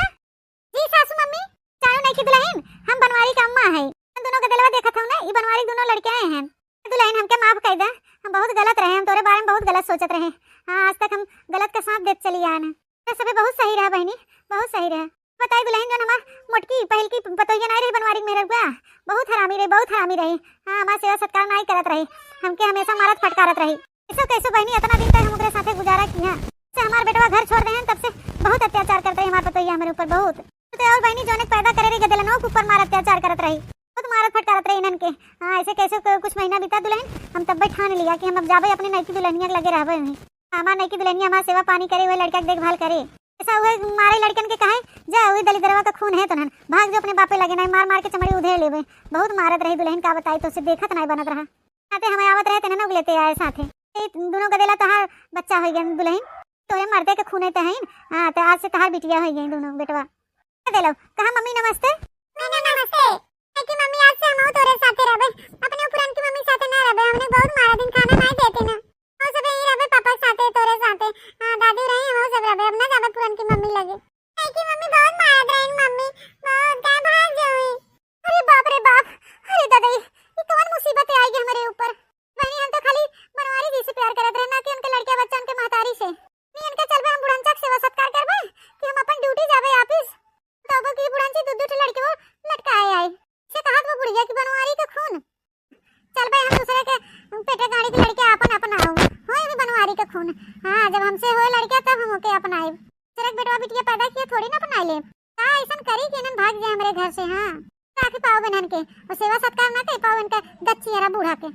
जी। सासू मम्मी जानो नहीं की दुल्हन, हम बनवारी का अम्मा है। हम दोनों का दिलवा देखत हूं ना, ये बनवारी दोनों लड़के आए हैं। दुल्हन हमके माफ कर दे, हम बहुत गलत रहे, हम तोरे बारे में बहुत गलत सोचत रहे। हां आज तक हम गलत का सांप नाप देत चली आना। तो सबे बहुत सही रहा बहनी, बहुत सही रहा। बताई दुल्हन जन हमार मोटकी पहल की पतोहिया नहीं रही बनवारी मेरे बुआ, बहुत हरामी रही, बहुत हरामी रही। हां हमार सेवा सत्कार नहीं करत रही, हमके हमेशा मारत फटकारत रही। कैसे कैसे बहनी इतना दिन तक हम ओकरे साथे गुजारा किया से हमार बेटवा घर छोड़ दे हैं तब से बहुत अत्याचार करते हैं हमार पतोहिया हमारे ऊपर बहुत। तो और बहनी जोने पैदा करे रही गदलनों के ऊपर मार अत्याचार करत रही, बहुत मारत फटकारत रही इनन के। हां ऐसे कैसे कुछ महीना बीता दुल्हन, हम तब ठान लिया कि हम अब जाबे अपने नईकी दुल्हनिया लगे रहबे। हमार नईकी दुल्हनिया हमार सेवा पानी करे, हुए लड़का के देखभाल करे। ऐसा हुए मारे लड़कन के कहे जा वही दलिदरवा का खून है तो नन भाग जो अपने बापे लगे नहीं, मार मार के चमड़ी उधेड़ लेबे। बहुत मारत रही दुल्हन का बताई तो से देखत नहीं बनत रहा। साथे हमें आवत रहे तना उगलेते आए साथे दोनों गदेला तहार बच्चा हो गए दुल्हन, तो ये मरते के खूने तो है। हां तो आज से तहार बिटिया हो गई दोनों बेटवा। दे लो कहा मम्मी नमस्ते। नमस्ते कि मम्मी आज से हम तोरे साथे रहबे, अपने पुरान की मम्मी साथे ना रहबे। हमने बहुत मारा दिन खाना नहीं देते ना, हम सब यही रहबे पापा साथे तोरे साथे। हां दादी रही हम सब रहबे, अब ना जाबे पुरान की मम्मी लगे। कि मम्मी बहुत मारत रही मम्मी, बहुत काय भाग जाई। अरे बाप रे बाप, अरे दादा ये कौन मुसीबत आई गई हमारे ऊपर। बहनी हम तो खाली बनवारी जी से प्यार करत रहे ना कि उनके लड़के बच्चा उनके महतारी से नहीं। इनके चलबे हम बुढ़नचक सेवा सत्कार करबे कि हम अपन ड्यूटी जाबे ऑफिस। तो अब की बुढ़नची दूध लड़के वो लटकाए आई से कहा वो बुढ़िया की बनवारी का खून। चल भाई हम दूसरे के पेटे गाड़ी के लड़के अपन अपनाओ होए भी बनवारी का खून। हां जब हमसे होए लड़के तब हम ओके अपनाए। सिर्फ बेटवा बिटिया पैदा किए थोड़ी ना अपना ले। हां ऐसा करी कि नन भाग जाए हमारे घर से। हां ताकि पाओ बनन के और सेवा सत्कार ना कर पाओ इनका गच्ची हरा बूढ़ा के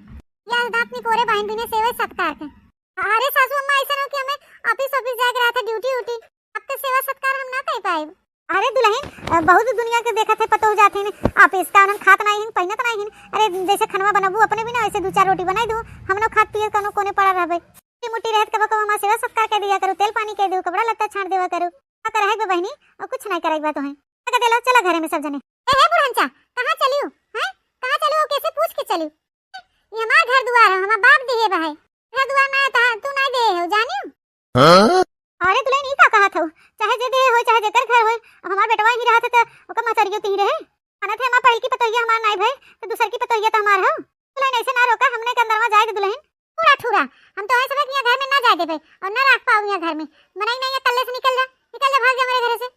या दांत कोरे बहन भी ने सेवा सत्कार के। अरे सासू अम्मा ऐसा हो कि हमें ऑफिस जाके रहा था ड्यूटी उटी, अब तो सेवा सत्कार हम ना कर पाए। अरे दुल्हन बहुत दुनिया के देखा थे पतो हो जाते हैं ऑफिस का उन्हें खात नहीं पहनत नहीं। अरे जैसे खनवा बनाबू अपने भी ना वैसे 2-4 रोटी बनाई दू, हम लोग खात पिए कनो कोने पड़ा रहबे। मुट्ठी रहत कब कब हमार सेवा सत्कार कर दिया करो, तेल पानी कर दो, कपड़ा लत्ता छाड़ देवा करो। का करे बे बहनी और कुछ नहीं करे बात है। का देलो चला घरे में सब जने। ए हे बुढ़नचा कहां चलियो हैं, कहां चलियो कैसे पूछ के चलियो। ये हमार घर दुआर है, हमार बाप दिए बा है। घर दुआर ना था तू नहीं दे हो जानियो। हां अरे दुल्हन ई का कहा था, चाहे जे दे हो चाहे जेकर घर हो, अब हमार बेटवा ही रहत त ओका मतरियो ती रहे। अना थे हमार पहल की पतोहिया हमार नहीं भाई तो दूसर की पतोहिया त हमार हो। दुल्हन ऐसे ना रोका, हमने के अंदर में जाए दुल्हन पूरा ठूरा। हम तो ऐसे कि घर में ना जाए दे भाई और ना रख पाऊ यहां घर में। बनाई नहीं है कल्ले से निकल जा भाग जा मेरे घर से।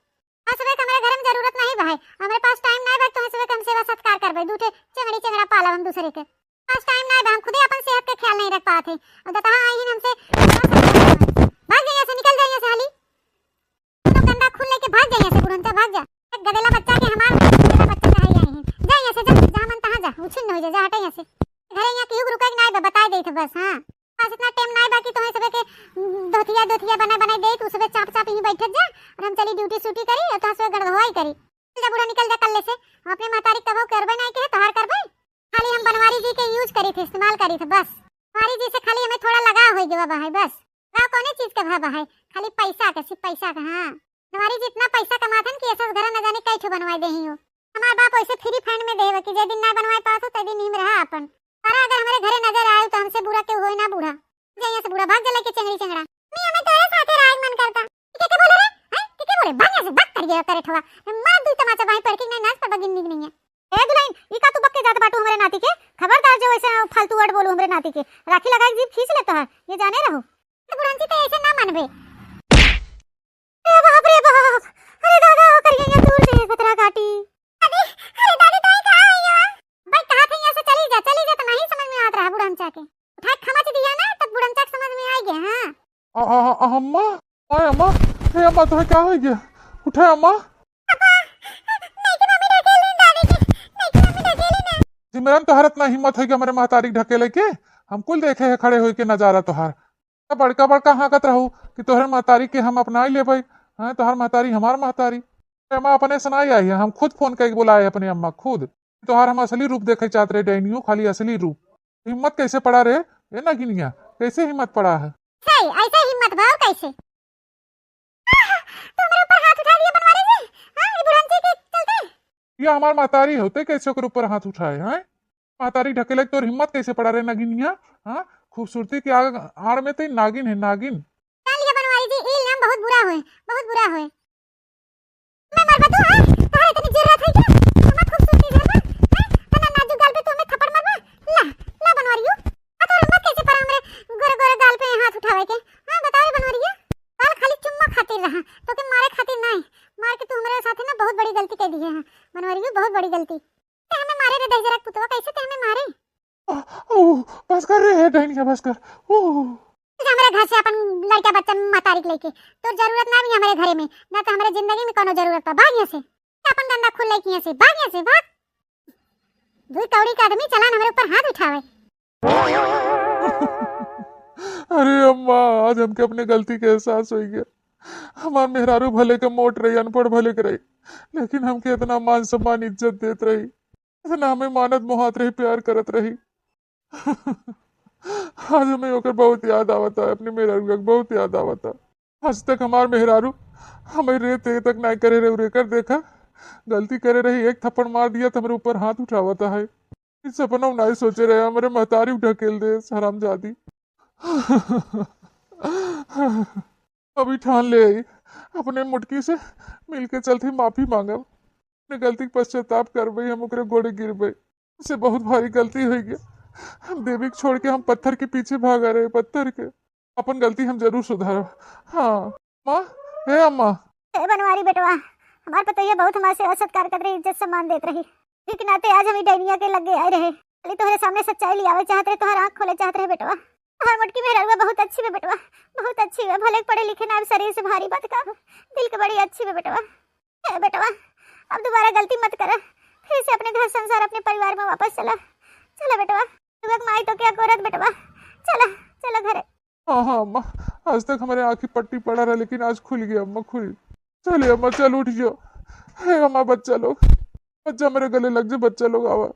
हां सबे हमारे घर में जरूरत नहीं भाई, हमारे पास टाइम नहीं भाई। तो सबे कम सेवा सत्कार करबे, दूठे चंगड़ी पाला हम दूसरे के पास टाइम नहीं भाई। हम खुद ही अपन सेहत का ख्याल नहीं रख पाते और दता आई ही हमसे भाग जाइए से, निकल जाइए से हाली तो गंदा खून लेके भाग जाइए से। बुढ़नता भाग जा, एक गदेला बच्चा के हमार गदेला बच्चा कहां आई है। जाइए से जा मन तहां जा उछिन हो जा हटे यहां से। घरे यहां क्यों रुका नहीं बा बताई दे थे बस। हां पास इतना टाइम नहीं बाकी तुम्हें सबे के दोथिया बना दे तू सबे चाप ही बैठ जा और हम चली ड्यूटी सूटी करी और तहां से गड़धवाई करी। जा बुढ़ा निकल जा कल्ले से, हम अपने मातारी कबो करबे नहीं के तहार करबे। खाली हम बनवारी जी के यूज करी थे, इस्तेमाल करी थे बस। बनवारी जी से खाली हमें थोड़ा लगाव हो गया बा है बस। गाँव कौन चीज का भाबा है, खाली पैसा का, सिर्फ पैसा का। हाँ हमारी जितना पैसा कमाथन कि ऐसा घर न जाने कई ठो बनवाई दे ही हो। हमार बाप ऐसे फ्री फंड में देवे कि जे दिन ना बनवाई पास हो ते दिन ही में रहा अपन। सारा अगर हमारे घरे नजर आए तो हमसे बुरा क्यों होए ना बूढ़ा जइया से बूढ़ा भाग जला के चंगड़ी चंगड़ा। मैं हमें तेरे साथे राज मन करता के बोले रे हैं के बोले भाग से भाग कर गया करे ठवा मार दू तमाचा भाई पड़ के नहीं नाच पर बगिन नहीं है। ए दुल्हन ई का तू बक्के जात बाटू हमरे नाती के, खबरदार जो ऐसे फालतू वर्ड बोलू हमरे नाती के, राखी लगा के जीभ खींच लेता है ये जाने रहो। बुढ़ांची तो ऐसे ना मानबे। ए बाप रे बाप, अरे दादा हो कर गया दूर से पतरा काटी। अरे दादी तो कहां है यार भाई, कहां थे यहां से चली जा तो नहीं समझ में आता रहा बुढ़ांचा के। उठा खमच दिया ना तब बुढ़ांचा समझ में आ गया। हां
अम्मा ओए अम्मा, हे अम्मा तो क्या हो गया, उठे अम्मा। सिमरन तो हरत ना हिम्मत है कि हमारे महतारी ढकेले के, हम कुल देखे है खड़े होके नजारा तोहार। बड़का हाकत रहू कि तोहर महतारी के हम अपना ही ले भाई। हाँ तोहर महतारी हमार महतारी अम्मा अपने सुनाई आई है, हम खुद फोन करके बुलाए अपने अम्मा खुद। तोहार हम असली रूप देखे चाहते रहे डैनियो, खाली असली रूप। हिम्मत कैसे पड़ा रे ये ना गिनिया, कैसे हिम्मत पड़ा है।
सही ऐसे हिम्मत भाव कैसे तो मेरे ऊपर हाथ उठा दिया बनवारी जी। हां ये बुढ़ांची के चलते
ये हमार महतारी होते कैसे ओकर ऊपर हाथ उठाए हैं। महतारी ढकेले तोर हिम्मत कैसे पड़ा रे नगिनिया। हाँ खूबसूरती के आड़ में तो नागिन है नागिन।
जान लिया बनवारी जी इल नाम बहुत बुरा होए, बहुत बुरा होए। मैं मर बतू हां तुम्हारे इतनी जरूरत है क्या, हमार खूबसूरती है ना तना नाजुक गाल पे तू हमें थप्पड़ मारवा। ला बनवारी आ तो हिम्मत कैसे पड़ा हमरे गोरे गोरे गाल पे हाथ उठावे के। हां बताओ बनवारी गाल खाली बहुत बड़ी गलती। ते हमें मारे रे दहजरक पुतवा, कैसे ते हमें मारे?
ओह, बस कर रे है डाइनिया, बस कर। ओह,
तुझे हमारे घर से अपन लड़का बच्चा मतारिक लेके तो जरूरत ना भी हमारे घरे में, ना तो हमारे जिंदगी में कोनो जरूरत बा। भाग यहाँ से, अपन गंदा खुल लेके यहाँ से, भाग यहाँ से, भाग। दुई कौड़ी का आदमी चला हमारे ऊपर हाथ उठावे।
अरे अम्मा, आज हमके अपने गलती के एहसास हो गया। हमार मेहरारू भले के मोट रही, अनपढ़ भले के रही, लेकिन हमके इतना मान सम्मान इज्जत देत रही, इतना हमें मानत मोहात रही, प्यार करत रही। आज हमें ओकर बहुत याद आवता है, अपने मेहरारू का बहुत याद आवता। आज तक हमार मेहरारू हमें रे ते तक नहीं करे रे, उरे कर देखा गलती करे रही, एक थप्पड़ मार दिया तो हमारे ऊपर हाथ उठावता है। इस सपना नहीं सोचे रहे, हमारे महतारी ढकेल दे हरामजादी। अभी ठान ले आई अपने मुटकी से मिलके चलते माफी मांगब, अपने गलती के पश्चाताप करबई, हम ओकरे गोड़े गिरबई। उससे बहुत भारी गलती हो गया, हम देवी को छोड़ के हम पत्थर के पीछे भागा रहे, पत्थर के। अपन गलती हम जरूर सुधारब। हाँ माँ, हे अम्मा।
ए बनवारी बेटवा, हमार पतैया बहुत हमारे से सत्कार कर रही, इज्जत सम्मान देत रही, लेकिन आते आज हम डायनिया के लग गए आए रहे। खाली तोहरे सामने सच्चाई लियावे चाहत रहे, तोहर आँख खोले चाहत रहे बेटवा। हमार मुटकी मेहरारूआ बहुत अच्छी है बेटवा, बहुत अच्छी है। भले पढ़े लिखे ना, शरीर से भारी बात का, दिल के बड़ी अच्छी है बेटवा। ए बेटवा, अब दोबारा गलती मत कर, फिर से अपने घर संसार अपने परिवार में वापस चला। चला बेटवा, तुगक माई तो क्या करत बेटवा, चला चला घरे।
हाँ हाँ अम्मा, आज तक हमारे आँखी पट्टी पड़ा रहा, लेकिन आज खुल गया अम्मा, खुल। चलिए अम्मा, चल उठ जाओ। हे अम्मा, बच्चा लोग, बच्चा मेरे गले लग जाए, बच्चा लोग आवा।